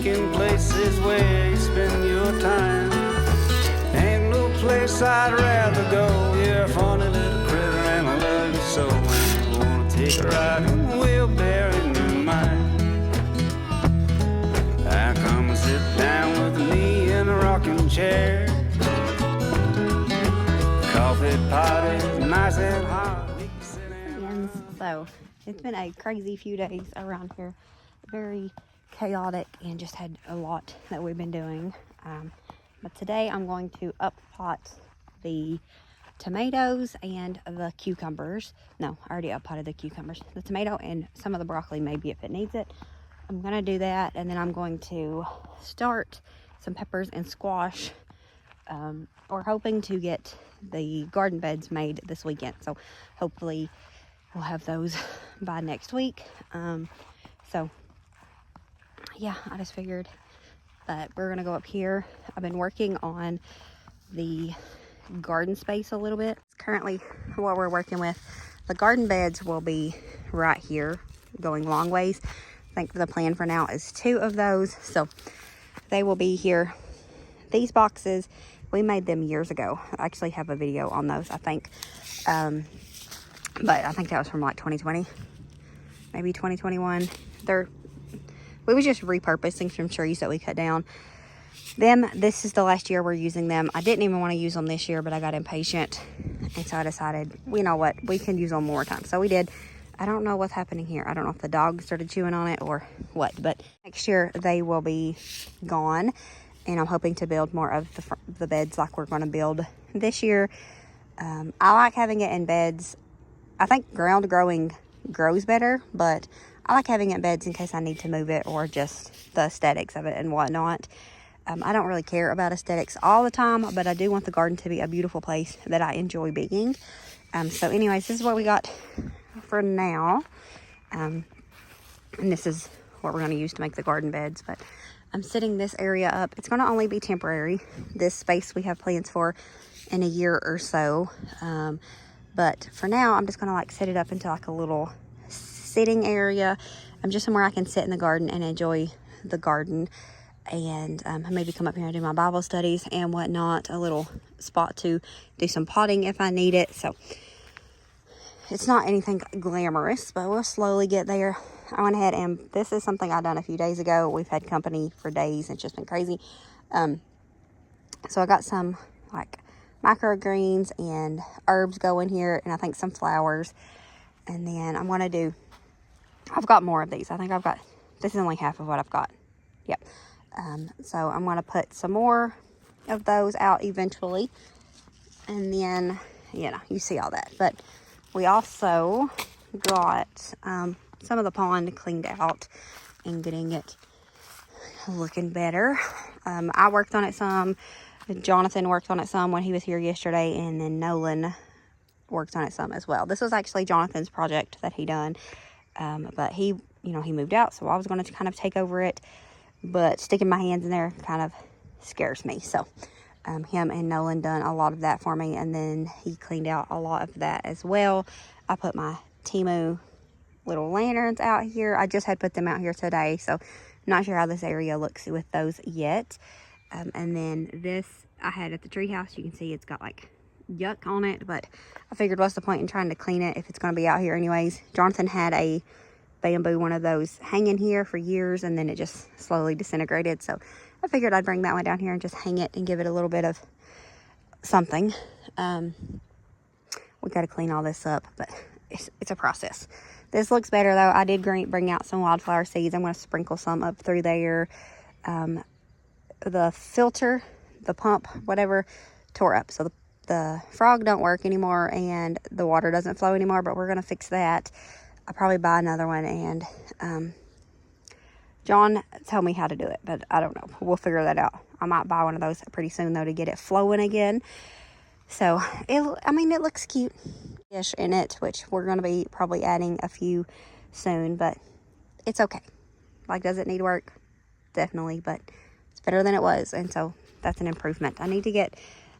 picking places where you spend your time. Ain't no place I'd rather go. You're a funny little critter and I love you so. And I wanna take a ride in the wheelbarrow in your mind. I come and sit down with me in a rocking chair. Coffee pot is nice and hot. So it's been a crazy few days around here, very chaotic, and just had a lot that we've been doing. But today I'm going to up pot the tomatoes and the cucumbers. No, I already up potted the cucumbers. The tomato and some of the broccoli, maybe if it needs it. I'm gonna do that, and then I'm going to start some peppers and squash. We're hoping to get the garden beds made this weekend, so hopefully we'll have those by next week. So yeah, I just figured that we're gonna go up here. I've been working on the garden space a little bit. Currently what we're working with, the garden beds will be right here going long ways. I think the plan for now is 2 of those, so they will be here. These boxes, we made them years ago. I actually have a video on those, I think. But I think that was from like 2020, maybe 2021. We was just repurposing some trees that we cut down. This is the last year we're using them. I didn't even want to use them this year, but I got impatient. And so I decided, you know what, we can use them more times. So we did. I don't know what's happening here. I don't know if the dog started chewing on it or what, but next year they will be gone. And I'm hoping to build more of the beds like we're going to build this year. I like having it in beds. I think ground growing grows better, but I like having it in beds in case I need to move it or just the aesthetics of it and whatnot. I don't really care about aesthetics all the time, but I do want the garden to be a beautiful place that I enjoy being. So anyways, this is what we got for now. And this is what we're going to use to make the garden beds, but I'm setting this area up. It's going to only be temporary. This space we have plans for in a year or so. But for now, I'm just going to like set it up into like a little sitting area. Just somewhere I can sit in the garden and enjoy the garden. And maybe come up here and do my Bible studies and whatnot. A little spot to do some potting if I need it. So it's not anything glamorous, but we'll slowly get there. I went ahead and this is something I done a few days ago. We've had company for days. It's just been crazy. So I got some like microgreens and herbs going here, and I think some flowers. And then I'm going to do, I've got more of these. I think this is only half of what I've got. Yep. So I'm going to put some more of those out eventually. And then, you know, you see all that. But we also got some of the pond cleaned out and getting it looking better. I worked on it some. Jonathan worked on it some when he was here yesterday, and then Nolan worked on it some as well. This was actually Jonathan's project that he done, but he moved out, so I was going to kind of take over it, but sticking my hands in there kind of scares me. So him and Nolan done a lot of that for me, and then he cleaned out a lot of that as well. I put my Temu little lanterns out here. I just had put them out here today, so I'm not sure how this area looks with those yet. And then this I had at the treehouse. You can see it's got like yuck on it, but I figured what's the point in trying to clean it if it's going to be out here anyways. Jonathan had a bamboo, one of those, hanging here for years, and then it just slowly disintegrated. So I figured I'd bring that one down here and just hang it and give it a little bit of something. We got to clean all this up, but it's a process. This looks better though. I did bring out some wildflower seeds. I'm going to sprinkle some up through there. The filter, the pump, whatever, tore up. So the frog don't work anymore and the water doesn't flow anymore, but we're going to fix that. I'll probably buy another one, and John told me how to do it, but I don't know. We'll figure that out. I might buy one of those pretty soon though to get it flowing again. So it looks cute-ish in it, which we're going to be probably adding a few soon, but it's okay. Like, does it need work? Definitely, but it's better than it was, and so that's an improvement. I need to get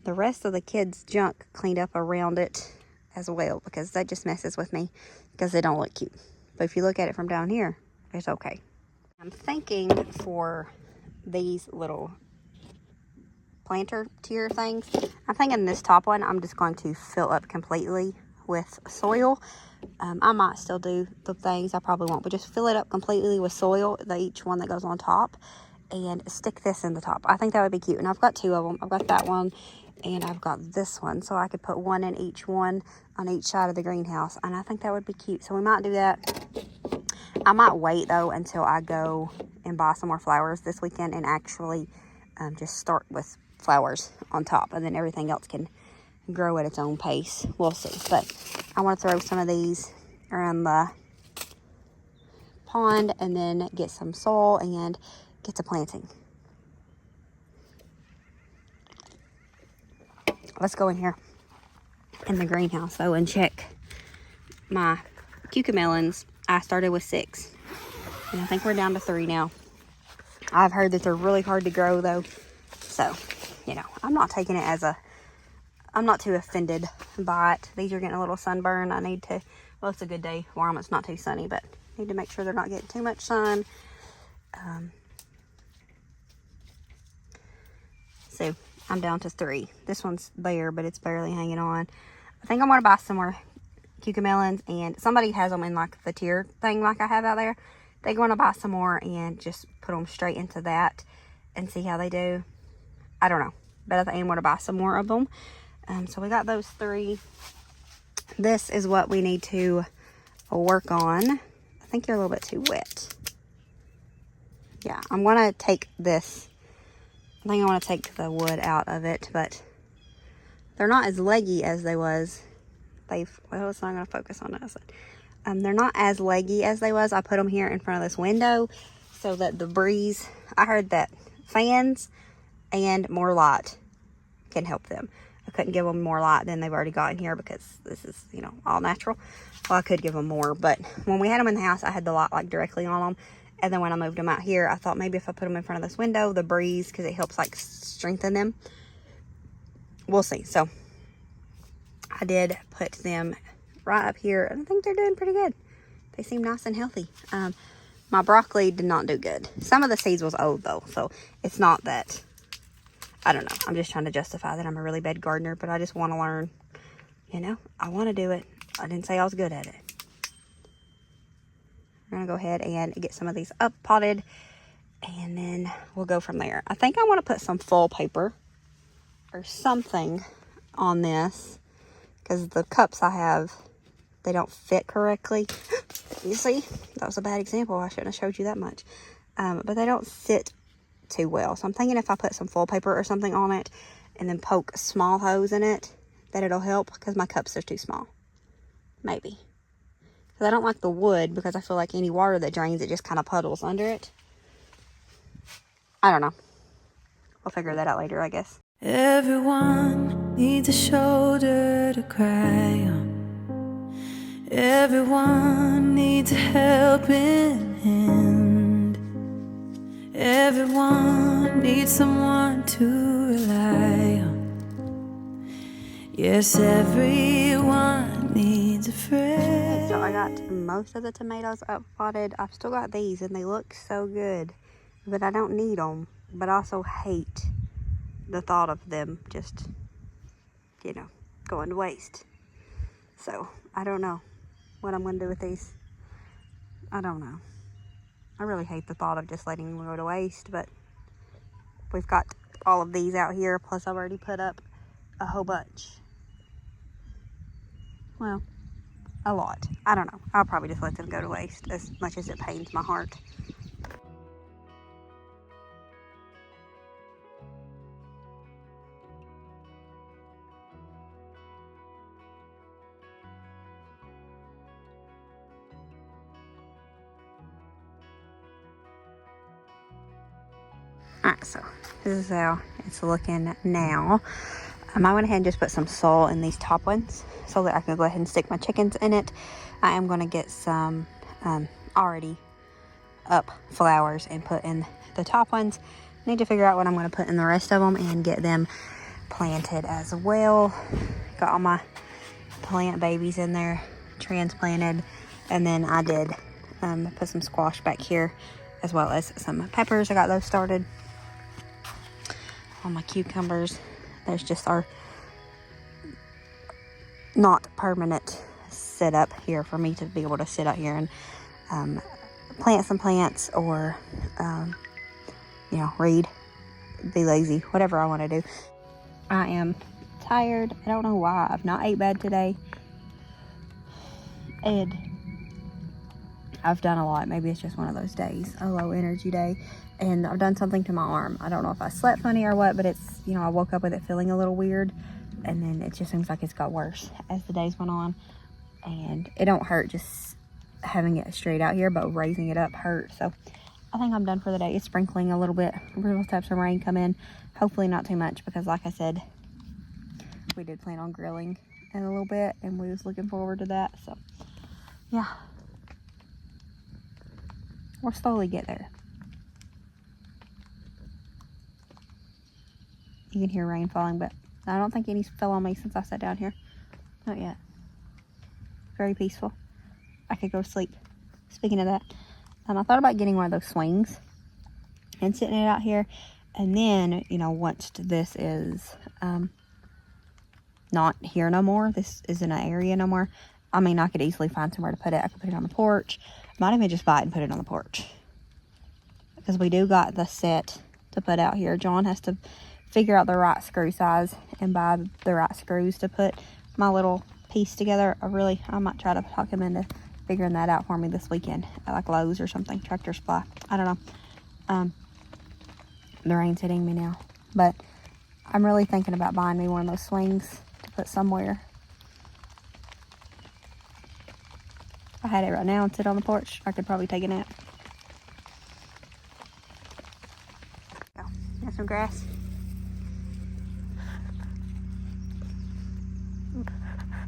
the rest of the kids' junk cleaned up around it as well, because that just messes with me because they don't look cute. But if you look at it from down here, it's okay. I'm thinking for these little planter tier things. I'm thinking this top one I'm just going to fill up completely with soil. I might still do the things, I probably won't, but just fill it up completely with soil, each one that goes on top, and stick this in the top. I think that would be cute. And I've got two of them. I've got that one and I've got this one, so I could put one in each one on each side of the greenhouse, and I think that would be cute. So we might do that. I might wait though until I go and buy some more flowers this weekend and actually just start with flowers on top, and then everything else can grow at its own pace. We'll see. But I want to throw some of these around the pond and then get some soil and get to planting. Let's go in here in the greenhouse though and check my cucamelons. I started with 6 and I think we're down to 3 now. I've heard that they're really hard to grow though, so you know, I'm not taking it as I'm not too offended by it. These are getting a little sunburn. I need to, well, it's a good day for them. It's not too sunny, but I need to make sure they're not getting too much sun. So I'm down to 3. This one's there, but it's barely hanging on. I think I'm going to buy some more cucamelons, and somebody has them in like the tier thing like I have out there. They're going to buy some more and just put them straight into that and see how they do. I don't know, but I think I'm going to buy some more of them. So we got those 3. This is what we need to work on. I think you're a little bit too wet. Yeah, I'm going to take this. I think I want to take the wood out of it, but they're not as leggy as they was. Well, it's not going to focus on us. They're not as leggy as they was. I put them here in front of this window so that the breeze, I heard that fans and more light can help them. I couldn't give them more light than they've already got in here because this is, you know, all natural. Well, I could give them more, but when we had them in the house, I had the light like directly on them. And then when I moved them out here, I thought maybe if I put them in front of this window, the breeze, because it helps like strengthen them. We'll see. So I did put them right up here, and I think they're doing pretty good. They seem nice and healthy. My broccoli did not do good. Some of the seeds was old though, so it's not that, I don't know. I'm just trying to justify that I'm a really bad gardener, but I just want to learn, you know, I want to do it. I didn't say I was good at it. We're going to go ahead and get some of these up potted, and then we'll go from there. I think I want to put some foil paper or something on this because the cups I have, they don't fit correctly. You see, that was a bad example. I shouldn't have showed you that much. But they don't sit too well. So I'm thinking if I put some foil paper or something on it and then poke small holes in it, that it'll help because my cups are too small. Maybe. Because I don't like the wood because I feel like any water that drains, it just kind of puddles under it. I don't know. We'll figure that out later, I guess. Everyone needs a shoulder to cry on. Everyone needs a helping hand. Everyone needs someone to rely on. Yes, everyone needs a friend. So I got most of the tomatoes up potted. I've still got these and they look so good, but I don't need them. But I also hate the thought of them just, you know, going to waste. So I don't know what I'm going to do with these. I don't know. I really hate the thought of just letting them go to waste, but we've got all of these out here, plus I've already put up a whole bunch. Well, a lot. I don't know. I'll probably just let them go to waste as much as it pains my heart. Alright, so this is how it's looking now. I went ahead and just put some soil in these top ones so that I can go ahead and stick my chickens in it. I am going to get some already up flowers and put in the top ones. Need to figure out what I'm going to put in the rest of them and get them planted as well. Got all my plant babies in there transplanted, and then I did put some squash back here as well as some peppers. I got those started. on my cucumbers. There's just our not permanent setup here for me to be able to sit out here and plant some plants or, you know, read, be lazy, whatever I want to do. I am tired. I don't know why. I've not ate bad today. And I've done a lot. Maybe it's just one of those days, a low energy day. And I've done something to my arm. I don't know if I slept funny or what, but it's, you know, I woke up with it feeling a little weird. And then it just seems like it's got worse as the days went on. And it don't hurt just having it straight out here, but raising it up hurt. So I think I'm done for the day. It's sprinkling a little bit. We're supposed to have some rain come in. Hopefully not too much, because like I said, we did plan on grilling in a little bit and we was looking forward to that. So yeah, we'll slowly get there. You can hear rain falling, but I don't think any fell on me since I sat down here. Not yet. Very peaceful. I could go to sleep. Speaking of that, I thought about getting one of those swings and sitting it out here. And then, you know, once this is not here no more, this isn't an area no more, I mean, I could easily find somewhere to put it. I could put it on the porch. Might even just buy it and put it on the porch. Because we do got the set to put out here. John has to figure out the right screw size and buy the right screws to put my little piece together. I might try to talk him into figuring that out for me this weekend at like Lowe's or something, Tractor Supply. I don't know. The rain's hitting me now, but I'm really thinking about buying me one of those swings to put somewhere. If I had it right now and sit on the porch, I could probably take a nap. Got some grass.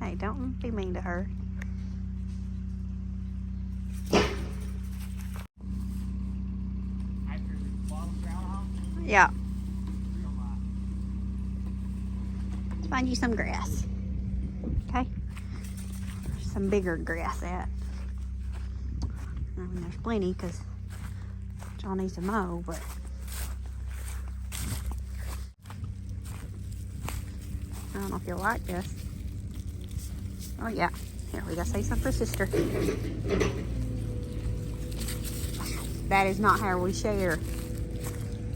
Hey, don't be mean to her. Yeah. Let's find you some grass. Okay? There's some bigger grass at. I mean, there's plenty because John needs to mow, but I don't know if you'll like this. Oh yeah, here we gotta say something for sister. That is not how we share.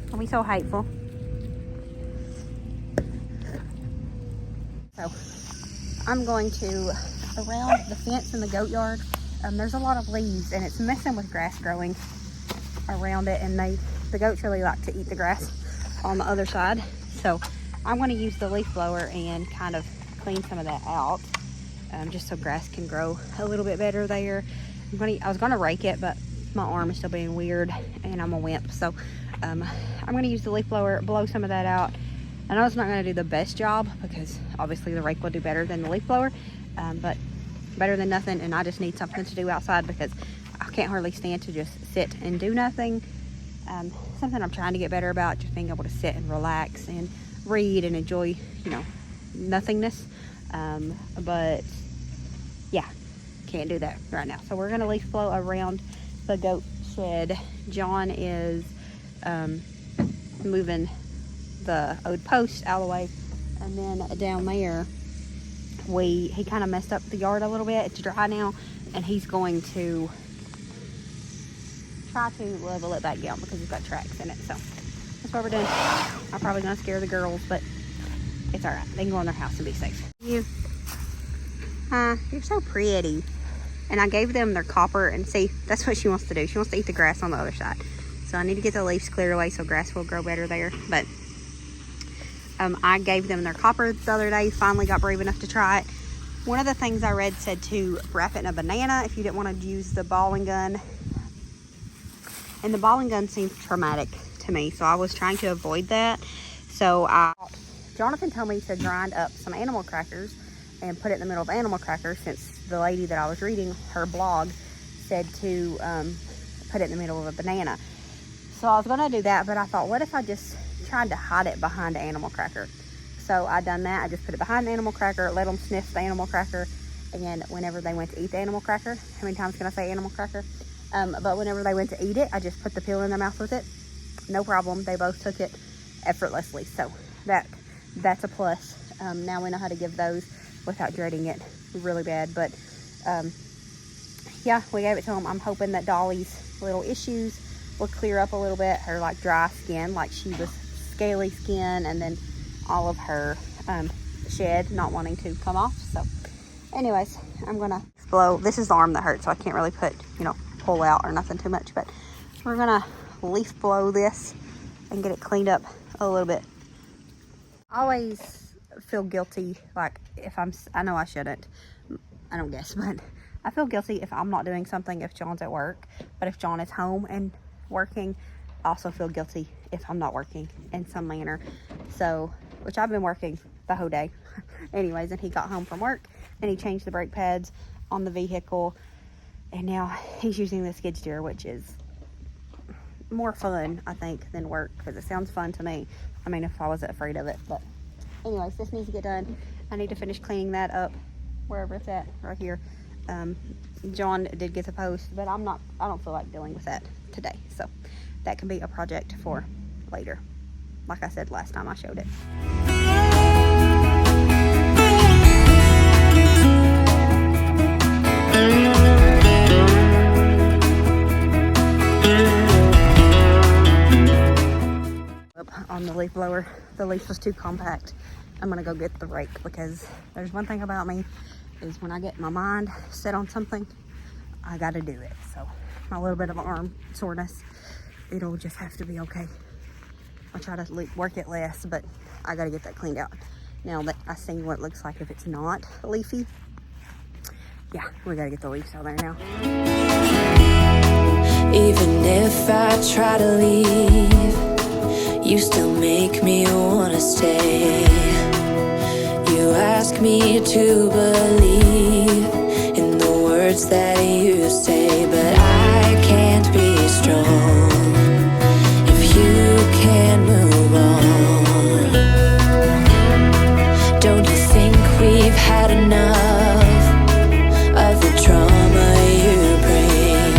Don't be so hateful. So I'm going to around the fence in the goat yard. There's a lot of leaves and it's messing with grass growing around it, and the goats really like to eat the grass on the other side. So I'm going to use the leaf blower and kind of clean some of that out. Just so grass can grow a little bit better there. I was gonna rake it, but my arm is still being weird and I'm a wimp. So I'm gonna use the leaf blower, blow some of that out. I know it's not gonna do the best job because obviously the rake will do better than the leaf blower, but better than nothing. And I just need something to do outside because I can't hardly stand to just sit and do nothing. Something I'm trying to get better about, just being able to sit and relax and read and enjoy, you know, nothingness. But yeah, can't do that right now. So we're gonna leaf blow around the goat shed. John is moving the old post out of the way, and then down there he kind of messed up the yard a little bit. It's dry now, and he's going to try to level it back down because it's got tracks in it. So that's what we're doing. I'm probably gonna scare the girls, but it's all right. They can go in their house and be safe. You're so pretty. And I gave them their copper, and see, that's what she wants to do. She wants to eat the grass on the other side. So I need to get the leaves cleared away so grass will grow better there. But I gave them their copper the other day. Finally got brave enough to try it. One of the things I read said to wrap it in a banana if you didn't want to use the ball and gun. And the ball and gun seemed traumatic to me, so I was trying to avoid that. So Jonathan told me to grind up some animal crackers and put it in the middle of animal crackers, since the lady that I was reading her blog said to put it in the middle of a banana. So I was gonna do that, but I thought, what if I just tried to hide it behind the animal cracker? So I done that. I just put it behind the animal cracker, let them sniff the animal cracker, and whenever they went to eat the animal cracker, how many times can I say animal cracker? But whenever they went to eat it, I just put the peel in their mouth with it. No problem. They both took it. effortlessly. So that's a plus. Now we know how to give those without dreading it really bad. But yeah, we gave it to him. I'm hoping that Dolly's little issues will clear up a little bit. Her like dry skin, like she was scaly skin, and then all of her shed not wanting to come off. So anyways, I'm gonna blow. This is the arm that hurts, so I can't really put, you know, pull out or nothing too much, but we're gonna leaf blow this and get it cleaned up a little bit. I always feel guilty, like if I know I shouldn't, I don't guess, but I feel guilty if I'm not doing something if John's at work. But if John is home and working, I also feel guilty if I'm not working in some manner. So, which I've been working the whole day anyways, and he got home from work and he changed the brake pads on the vehicle, and now he's using the skid steer, which is more fun, I think, than work, because it sounds fun to me. I mean, if I wasn't afraid of it. But anyways, this needs to get done. I need to finish cleaning that up wherever it's at, right here. John did get the post, but I don't feel like dealing with that today, so that can be a project for later, like I said last time I showed it. On the leaf blower, the leaf was too compact. I'm gonna go get the rake, because there's one thing about me is when I get my mind set on something, I gotta do it. So my little bit of arm soreness, it'll just have to be okay. I'll try to work it less, but I gotta get that cleaned out. Now that I've seen what it looks like if it's not leafy, yeah, we gotta get the leaves out there now. Even if I try to leave, you still make me wanna stay. You ask me to believe in the words that you say, but I can't be strong if you can't move on. Don't you think we've had enough of the trauma you bring?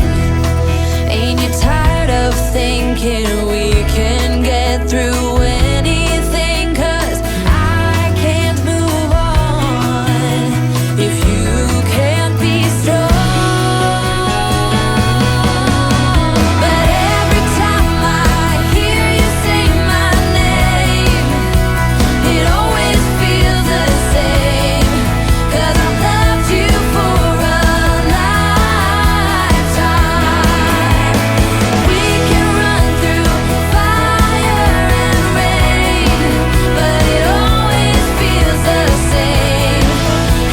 Ain't you tired of thinking we can get through anything? 'Cause I can't move on if you can't be strong. But every time I hear you say my name, it always feels the same. 'Cause I've loved you for a lifetime. We can run through fire and rain, but it always feels the same.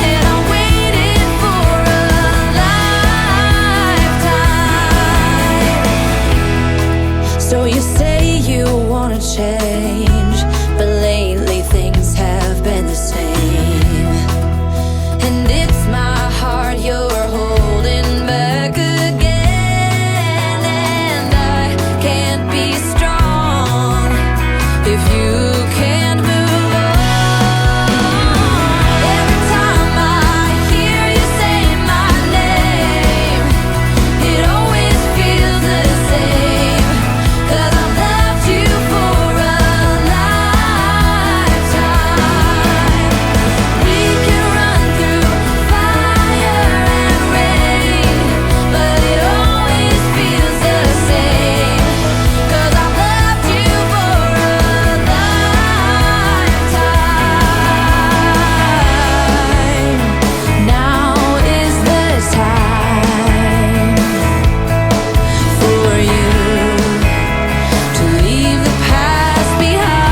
And I waited for a lifetime. So you say you wanna change, but lately things have been the same. And it's my heart you're holding back again. And I can't be strong if you can't move on. Every time I hear you say my name, it always feels the same. 'Cause I've loved you for a lifetime. We can run through fire and rain, but it always feels the same. 'Cause I've loved you for a lifetime. Now is the time for you to leave the past behind.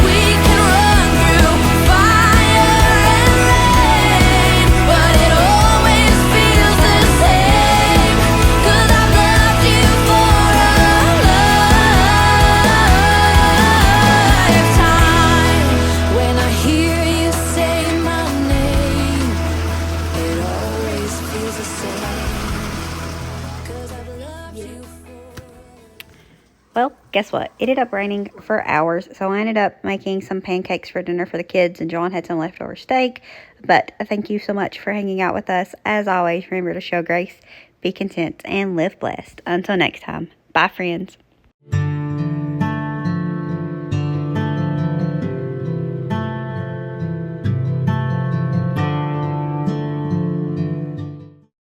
We can run through fire and rain, but it always feels the same. 'Cause I've loved you for a lifetime. When I hear you say my name, it always feels the same. 'Cause I've loved you for Well, guess what? It ended up raining for hours, so I ended up making some pancakes for dinner for the kids, and John had some leftover steak. But thank you so much for hanging out with us. As always, remember to show grace, be content, and live blessed. Until next time, bye, friends.